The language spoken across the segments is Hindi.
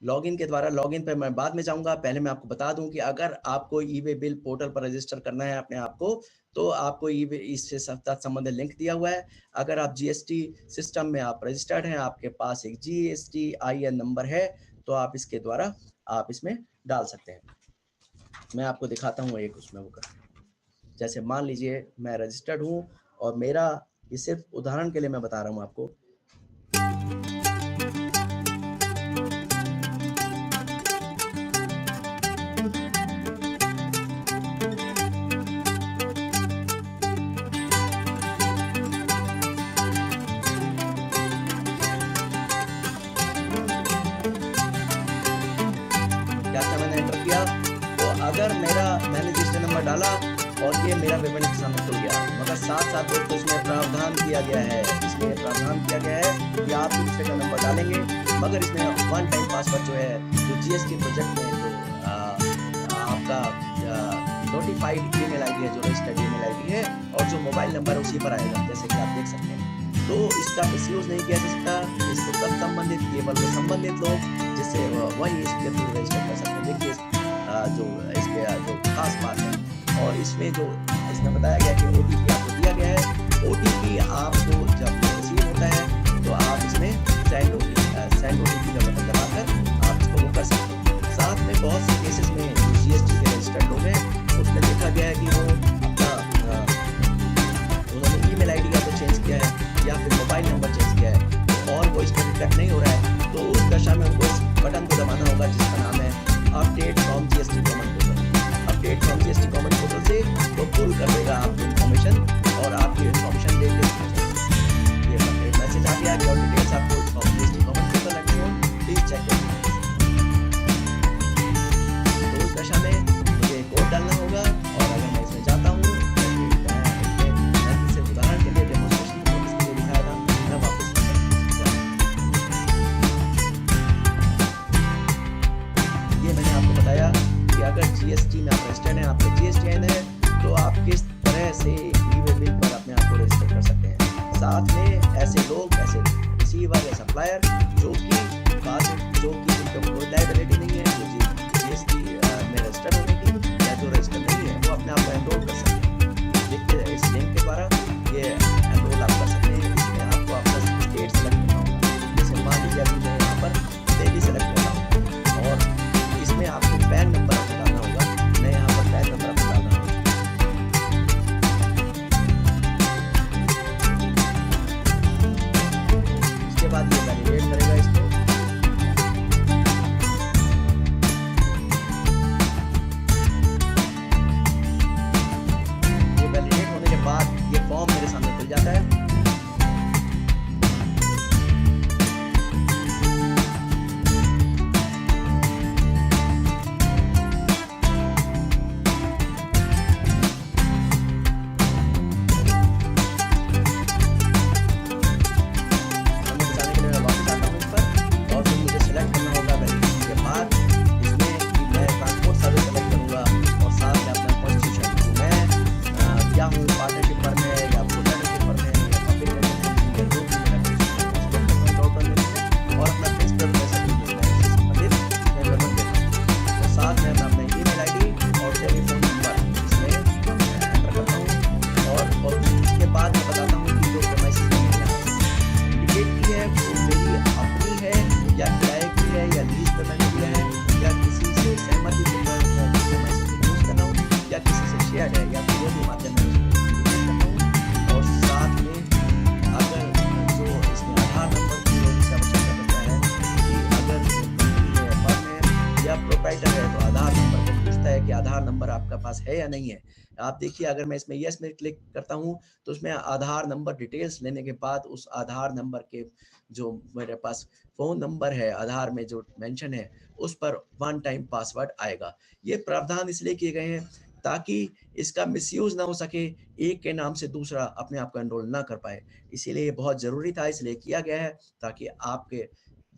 लॉगिन के द्वारा, लॉगिन पे मैं बाद में जाऊँगा। पहले मैं आपको बता दूँ कि अगर आपको ई-वे बिल पोर्टल पर रजिस्टर करना है अपने आप को, तो आपको ई-वे इससे संबंधित लिंक दिया हुआ है। अगर आप जीएसटी सिस्टम में आप रजिस्टर्ड हैं, आपके पास एक जीएसटी-आईएन नंबर है, तो आप इसके द्वारा आप इसमें डाल सकते हैं। मैं आपको दिखाता हूँ एक उसमें वो करके। जैसे मान लीजिए मैं रजिस्टर्ड हूँ और मेरा, ये सिर्फ उदाहरण के लिए मैं बता रहा हूँ आपको। क्या मैंने एंटर किया, तो अगर मैंने रजिस्टर नंबर डाला और ये मेरा विवरण के सामने खुल गया, मगर साथ-साथ दोस्तों इसमें प्रावधान किया गया है, कि आप दूसरे का नंबर डालेंगे, मगर इसमें वन टाइम पासवर्ड जो है, जो जीएसटी प्रोजेक्ट में जो आपका नोटिफाइड ईमेल आईडी है, जो रजिस्टर्ड ईमेल आईडी है और जो मोबाइल नंबर है उसी पर आएगा, जैसे कि आप देख सकते हैं। तो इसका मिसयूज नहीं किया जा सकता। इसको तब संबंधित केवल वो संबंधित लोग जिससे वही इसके थ्रू रजिस्टर कर सकते हैं। देखिए जो इसके जो खास बात है, और इसमें जो इसमें बताया गया कि ओटीपी आपको दिया गया है। ओटीपी आपको जब रिसीव होता है तो आप इसमें सेंड ओटीपी का बटन दबाकर आप इसको वो कर सकते हैं। साथ में बहुत से केसेस में जीएसटी के रजिस्टर्ड लोग हैं, उसमें देखा गया है कि वो अपना उन्होंने ईमेल आईडी का तो चेंज किया है या फिर मोबाइल नंबर चेंज किया है और वो इसमें रिफ्लेक्ट नहीं हो रहा है, तो उस दशा में उनको इस बटन को दबाना होगा जिसका नाम है update from GST common portal. Update from GST common portal से वो पुल कर देगा आपकी इन्फॉर्मेशन और आपकी इन्फॉर्मेशन देख लेंगे। ये मैसेज आ गया कि और डिटेल्स आपको from GST common portal and please check your details. तो उस दशा में मुझे कोड डालना होगा और अगर मैं इसमें जाता हूँ, मैं उदाहरण के लिए डेमोन्स्ट्रेशन को इसके लिए दिखाया था, मैं वापस ये मैंने आपको बताया कि अगर जीएसटी में आप रजिस्टर्ड हैं, आपका जीएसटीआईएन है, तो आप किस तरह से ई-वे बिल पर अपने आप को रजिस्टर कर सकते हैं। साथ में ऐसे लोग, ऐसे रिसीवर या सप्लायर जो कि जिनका कोई लायबिलिटी नहीं है, जो जीएसटी में रजिस्टर्ड होने की या जो रजिस्टर नहीं है, वो अपने आप को एनरोल कर सकते हैं। देखिए इस लिंक के द्वारा ये एनरोल आप कर सकते हैं। इसमें आपको अपना स्टेट सेलेक्ट करना होगा। जैसे मान लीजिए अभी मैं यहाँ पर दिल्ली सेलेक्ट करता हूँ और इसमें आपको पैन नंबर आपको डालना होगा। मैं यहाँ पर पैन नंबर आपको डालना होगा। इसके बाद ये वैलिडेट करेगा इसको। ये वैलिडेट होने के बाद ये फॉर्म मेरे सामने खुल जाता है। है या नहीं है। आप देखिए अगर मैं इसमें यस में क्लिक करता हूं तो उसमें आधार नंबर डिटेल्स लेने के बाद उस आधार नंबर के जो मेरे पास फोन नंबर है आधार में जो मेंशन है उस पर वन टाइम पासवर्ड आएगा। ये प्रावधान इसलिए किए गए हैं ताकि इसका मिसयूज ना हो सके, एक के नाम से दूसरा अपने आप को एनरोल ना कर पाए। इसीलिए ये बहुत जरूरी था, इसलिए किया गया है ताकि आपके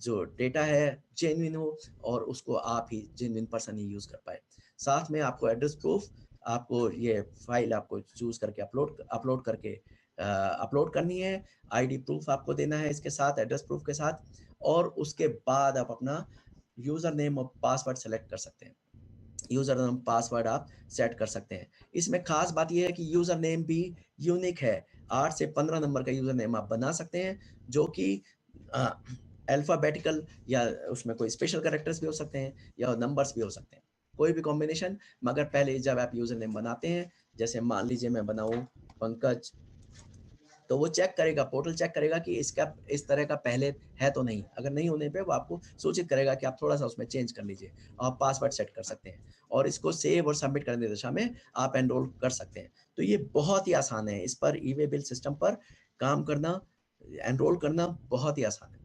जो डेटा है जेन्युइन हो और उसको आप ही जेन्युइन पर्सन ही यूज कर पाए। साथ में आपको एड्रेस प्रूफ, आपको ये फाइल आपको चूज करके अपलोड करनी है। आईडी प्रूफ आपको देना है इसके साथ, एड्रेस प्रूफ के साथ, और उसके बाद आप अपना यूजर नेम और पासवर्ड सेलेक्ट कर सकते हैं। यूजर नेम पासवर्ड आप सेट कर सकते हैं। इसमें खास बात यह है कि यूजर नेम भी यूनिक है। 8 से 15 नंबर का यूजर नेम आप बना सकते हैं, जो कि अल्फाबेटिकल या उसमें कोई स्पेशल कैरेक्टर्स भी हो सकते हैं या नंबर्स भी हो सकते हैं, कोई भी कॉम्बिनेशन। मगर पहले जब आप यूजर नेम बनाते हैं, जैसे मान लीजिए मैं बनाऊं पंकज, तो वो चेक करेगा, पोर्टल चेक करेगा कि इसका इस तरह का पहले है तो नहीं। अगर नहीं होने पे वो आपको सूचित करेगा कि आप थोड़ा सा उसमें चेंज कर लीजिए। आप पासवर्ड सेट कर सकते हैं और इसको सेव और सबमिट करने की दिशा में आप एनरोल कर सकते हैं। तो ये बहुत ही आसान है, इस पर ई वे बिल सिस्टम पर काम करना, एनरोल करना बहुत ही आसान है।